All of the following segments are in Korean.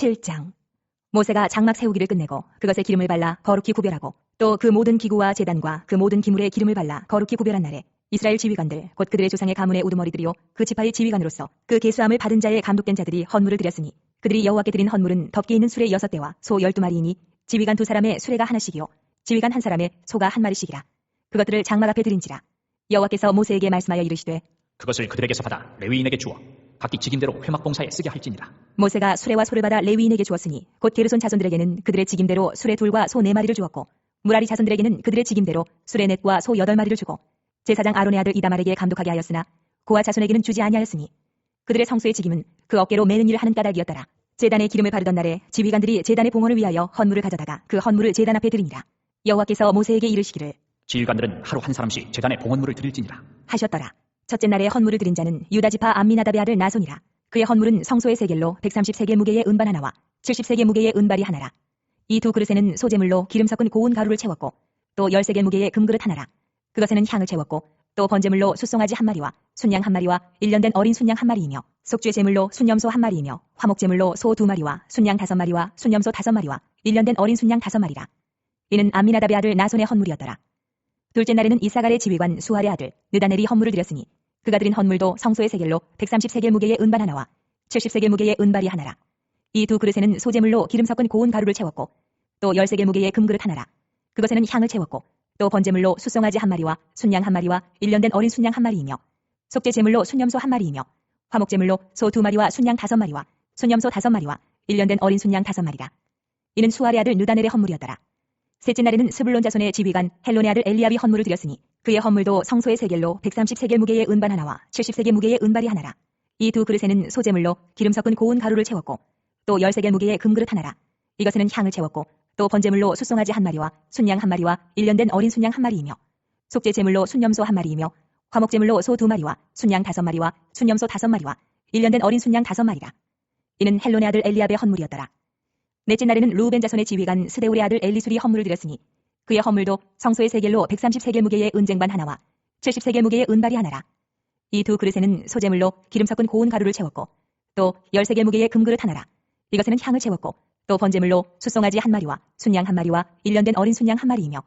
7장. 모세가 장막 세우기를 끝내고 그것에 기름을 발라 거룩히 구별하고 또 그 모든 기구와 제단과 그 모든 기물에 기름을 발라 거룩히 구별한 날에 이스라엘 지휘관들 곧 그들의 조상의 가문의 우두머리들이요 그 지파의 지휘관으로서 그 계수함을 받은 자의 감독된 자들이 헌물을 드렸으니 그들이 여호와께 드린 헌물은 덮개 있는 수레 6대와 소 12마리이니 지휘관 2사람의 수레가 하나씩이요 지휘관 1사람의 소가 1마리씩이라. 그것들을 장막 앞에 드린지라. 여호와께서 모세에게 말씀하여 이르시되 그것을 그들에게서 받아 레위인에게 주어 각기 직임대로 회막봉사에 쓰게 할지니라. 모세가 수레와 소를 받아 레위인에게 주었으니 곧 게르손 자손들에게는 그들의 직임대로 수레 2과 소 4마리를 주었고 무라리 자손들에게는 그들의 직임대로 수레 4과 소 8마리를 주고 제사장 아론의 아들 이다말에게 감독하게 하였으나 고아 자손에게는 주지 아니하였으니 그들의 성소의 직임은 그 어깨로 매는 일을 하는 까닭이었더라. 제단에 기름을 바르던 날에 지휘관들이 제단의 봉헌을 위하여 헌물을 가져다가 그 헌물을 제단 앞에 드리니라. 여호와께서 모세에게 이르시기를 지휘관들은 하루 한 사람씩 제단에 봉헌물을 드릴지니라 하셨더라. 첫째 날에 헌물을 드린 자는 유다지파 암미나답의 아들 나손이라. 그의 헌물은 성소의 세겔로 130세겔 무게의 은반 하나와 70세겔 무게의 은발이 하나라. 이 두 그릇에는 소재물로 기름 섞은 고운 가루를 채웠고 또 10세겔 무게의 금그릇 하나라. 그것에는 향을 채웠고 또 번제물로 숫송아지 1마리와 순양 1마리와 1년 된 어린 순양 1마리이며 속죄 제물로 순염소 1마리이며 화목 제물로 소 2마리와 순양 5마리와 순염소 5마리와 1년 된 어린 순양 5마리라. 이는 암미나답의 아들 나손의 헌물이었더라. 둘째 날에는 이사갈의 지휘관 수할의 아들 느다넬이 헌물을 드렸으니 그가 드린 헌물도 성소의 세겔로 130세겔 무게의 은반 하나와 70세겔 무게의 은발이 하나라. 이 두 그릇에는 소재물로 기름 섞은 고운 가루를 채웠고 또 10세겔 무게의 금그릇 하나라. 그것에는 향을 채웠고 또 번제물로 숫송아지 1마리와 순양 1마리와 1년 된 어린 순양 1마리이며 속죄 제물로 순염소 1마리이며 화목 제물로 소 2마리와 순양 5마리와 순염소 5마리와 1년 된 어린 순양 5마리라. 이는 수할의 아들 느다넬의 헌물이었더라. 셋째 날에는 스불론 자손의 지휘관 헬론의 아들 엘리압이 헌물을 드렸으니 그의 헌물도 성소의 세겔로 130세겔 무게의 은반 하나와 70세겔 무게의 은발이 하나라. 이 두 그릇에는 소재물로 기름 섞은 고운 가루를 채웠고 또 10세겔 무게의 금그릇 하나라. 이것에는 향을 채웠고 또 번제물로 숫송아지 1마리와 순양 1마리와 1년 된 어린 순양 1마리이며 속죄 제물로 순염소 1마리이며 화목 제물로 소 2마리와 순양 5마리와 순염소 5마리와 1년 된 어린 순양 5마리라. 이는 헬론의 아들 엘리압의 헌물이었더라. 넷째 날에는 루벤 자손의 지휘관 스데울의 아들 엘리술이 헌물을 드렸으니 그의 헌물도 성소의 세겔로 130세겔 무게의 은쟁반 하나와 70세겔 무게의 은발이 하나라. 이 두 그릇에는 소재물로 기름 섞은 고운 가루를 채웠고 또 10세겔 무게의 금그릇 하나라. 이것에는 향을 채웠고 또 번제물로 숫송아지 1마리와 순양 1마리와 1년 된 어린 순양 1마리이며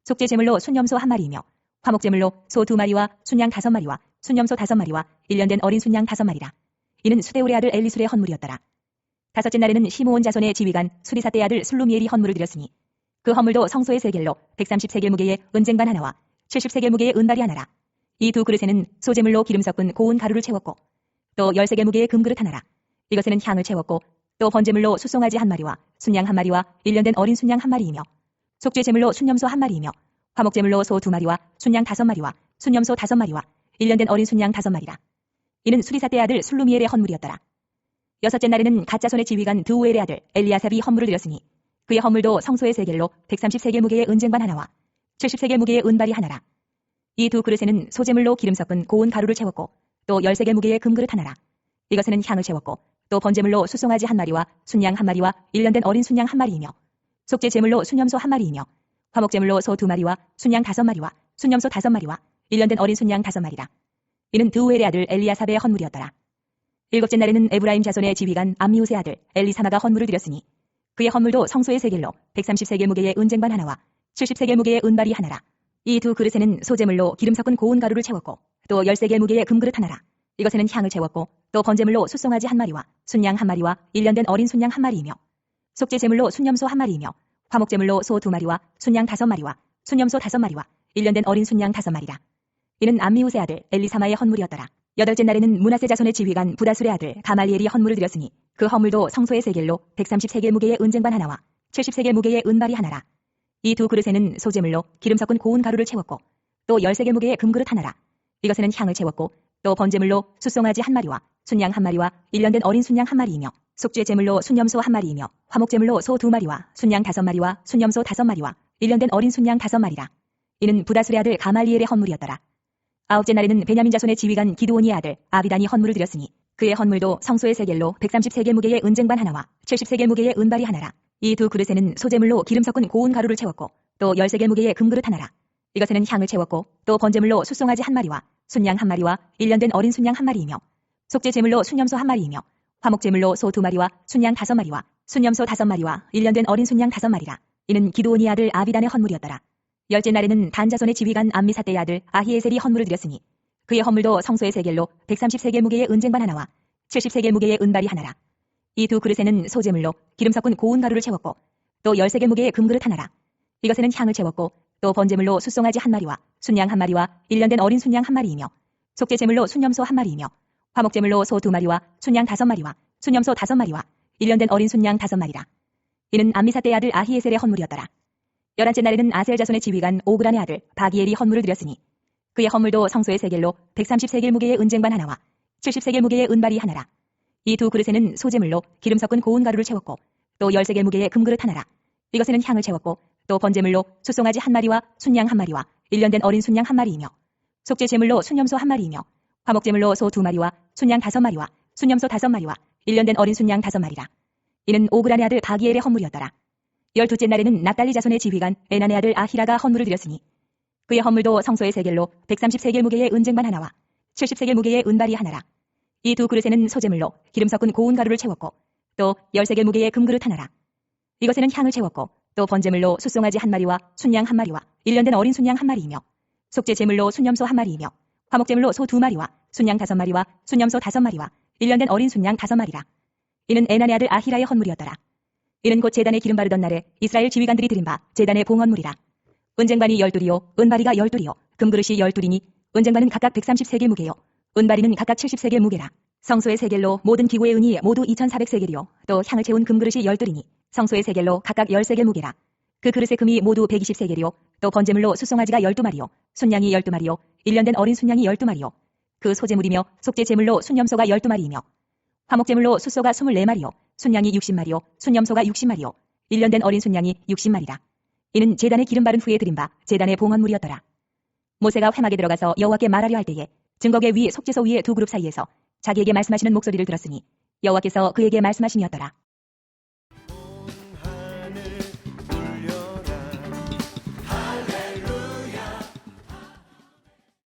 속죄 제물로 순염소 1마리이며 화목 제물로 소 2마리와 순양 5마리와 순염소 5마리와 1년 된 어린 순양 5마리라. 이는 수데울의 아들 엘리술의 헌물이었더라. 다섯째 날에는 시므온 자손의 지휘관 수리사떼의 아들 슬루미엘이 헌물을 드렸으니 그 헌물도 성소의 세겔로 130세겔 무게의 은쟁반 하나와 70세겔 무게의 은발이 하나라. 이 두 그릇에는 소재물로 기름 섞은 고운 가루를 채웠고 또 10세겔 무게의 금그릇 하나라. 이것에는 향을 채웠고 또 번제물로 숫송아지 1마리와 순양 1마리와 1년 된 어린 순양 1마리이며 속죄 제물로 순염소 1마리이며 화목 제물로 소 2마리와 순양 5마리와 순염소 5마리와 1년 된 어린 순양 5마리라. 이는 수리사떼의 아들 슬루미엘의 헌물이었더라. 여섯째 날에는 갓자손의 지휘관 드우엘의 아들 엘리아삽이 헌물을 드렸으니 그의 헌물도 성소의 세겔로 130세겔 무게의 은쟁반 하나와 70세겔 무게의 은발이 하나라. 이 두 그릇에는 소재물로 기름 섞은 고운 가루를 채웠고 또 10세겔 무게의 금그릇 하나라. 이것에는 향을 채웠고 또 번제물로 숫송아지 1마리와 순양 1마리와 1년 된 어린 순양 1마리이며 속죄 제물로 순염소 1마리이며 화목 제물로 소 2마리와 순양 5마리와 순염소 5마리와 1년 된 어린 순양 5마리라. 이는 드우엘의 아들 엘리아삽의 헌물이었더라. 일곱째 날에는 에브라임 자손의 지휘관 암미우스의 아들 엘리사마가 헌물을 드렸으니 그의 헌물도 성소의 세겔로 130세겔 무게의 은쟁반 하나와 70세겔 무게의 은발이 하나라. 이 두 그릇에는 소재물로 기름 섞은 고운 가루를 채웠고 또 10세겔 무게의 금그릇 하나라. 이것에는 향을 채웠고 또 번제물로 숫송아지 1마리와 순양 1마리와 1년 된 어린 순양 1마리이며 속죄 제물로 순염소 1마리이며 화목 제물로 소 2마리와 순양 5마리와 순염소 5마리와 1년 된 어린 순양 5마리라. 이는 암미우스의 아들 엘리사마의 헌물이었더라. 여덟째 날에는 므낫세 자손의 지휘관 부다술의 아들 가말리엘이 헌물을 드렸으니 그 헌물도 성소의 세겔로 130세겔 무게의 은쟁반 하나와 70세겔 무게의 은발이 하나라. 이 두 그릇에는 소재물로 기름 섞은 고운 가루를 채웠고 또 10세겔 무게의 금그릇 하나라. 이것에는 향을 채웠고 또 번제물로 숫송아지 1마리와 순양 1마리와 1년 된 어린 순양 1마리이며 속죄 제물로 순염소 1마리이며 화목 제물로 소 2마리와 순양 5마리와 순염소 5마리와 1년 된 어린 순양 5마리라. 이는 부다술의 아들 가말리엘의 헌물이었더라. 아홉째 날에는 베냐민 자손의 지휘관 기드온이의 아들 아비단이 헌물을 드렸으니 그의 헌물도 성소의 세겔로 130세겔 무게의 은쟁반 하나와 70세겔 무게의 은발이 하나라. 이 두 그릇에는 소재물로 기름 섞은 고운 가루를 채웠고 또 10세겔 무게의 금그릇 하나라. 이것에는 향을 채웠고 또 번제물로 숫송아지 1마리와 순양 1마리와 1년 된 어린 순양 1마리이며 속죄 제물로 순염소 1마리이며 화목 제물로 소 2마리와 순양 5마리와 순염소 5마리와 1년 된 어린 순양 5마리라. 이는 기드온의 아들 아비단의 헌물이었더라. 열째 날에는 단 자손의 지휘관 암미사대의 아들 아히에셀이 헌물을 드렸으니 그의 헌물도 성소의 세겔로 130세겔 무게의 은쟁반 하나와 70세겔 무게의 은발이 하나라. 이 두 그릇에는 소재물로 기름 섞은 고운 가루를 채웠고 또 10세겔 무게의 금그릇 하나라. 이것에는 향을 채웠고 또 번제물로 숫송아지 1마리와 순양 1마리와 1년 된 어린 순양 1마리이며 속죄제물로 순염소 1마리이며 화목제물로 소 2마리와 순양 5마리와 순염소 5마리와 1년 된 어린 순양 5마리라. 이는 암미사대의 아들 아히에셀의 헌물이었더라. 11째 날에는 아셀 자손의 지휘관 오그란의 아들 바기엘이 헌물을 드렸으니 그의 헌물도 성소의 세겔로 130세겔 무게의 은쟁반 하나와 70세겔 무게의 은발이 하나라. 이 두 그릇에는 소재물로 기름 섞은 고운 가루를 채웠고 또 10세겔 무게의 금그릇 하나라. 이것에는 향을 채웠고 또 번제물로 숫송아지 1마리와 순양 1마리와 1년 된 어린 순양 1마리이며 속죄제물로 순염소 1마리이며 화목제물로 소 2마리와 순양 5마리와 순염소 5마리와 1년 된 어린 순양 5마리라. 이는 오그란의 아들 바기엘의 헌물이었더라. 12째 날에는 납달리 자손의 지휘관 에난의 아들 아히라가 헌물을 드렸으니 그의 헌물도 성소의 세겔로 130세겔 무게의 은쟁반 하나와 70세겔 무게의 은발이 하나라. 이 두 그릇에는 소재물로 기름 섞은 고운 가루를 채웠고 또 10세겔 무게의 금그릇 하나라. 이것에는 향을 채웠고 또 번제물로 숫송아지 1마리와 순양 1마리와 1년 된 어린 순양 1마리이며 속죄제물로 순염소 1마리이며 화목제물로 소 2마리와 순양 5마리와 순염소 5마리와 1년 된 어린 순양 5마리라. 이는 에난의 아들 아히라의 헌물이었더라. 이는 곧 제단에 기름 바르던 날에 이스라엘 지휘관들이 드린 바 제단의 봉헌물이라. 은쟁반이 12이요 은바리가 12이요 금그릇이 12이니 은쟁반은 각각 130세겔 무게요 은바리는 각각 70세겔 무게라. 성소의 세겔로 모든 기구의 은이 모두 2400세겔이요 또 향을 채운 금그릇이 12이니 성소의 세겔로 각각 10세겔 무게라. 그 그릇의 금이 모두 120세겔이요 또 번제물로 숫송아지가 12마리요 순양이 12마리요 1년 된 어린 순양이 12마리요 그 소재물이며 속죄제물로 순염소가 12마리이며 화목제물로 숫소가 24마리요 순양이 60마리요 순염소가 60마리요 1년 된 어린 순양이 60마리라. 이는 제단에 기름 바른 후에 드린 바 제단의 봉헌물이었더라. 모세가 회막에 들어가서 여호와께 말하려 할 때에 증거계 위 속죄소 위에 두 그룹 사이에서 자기에게 말씀하시는 목소리를 들었으니 여호와께서 그에게 말씀하심이었더라.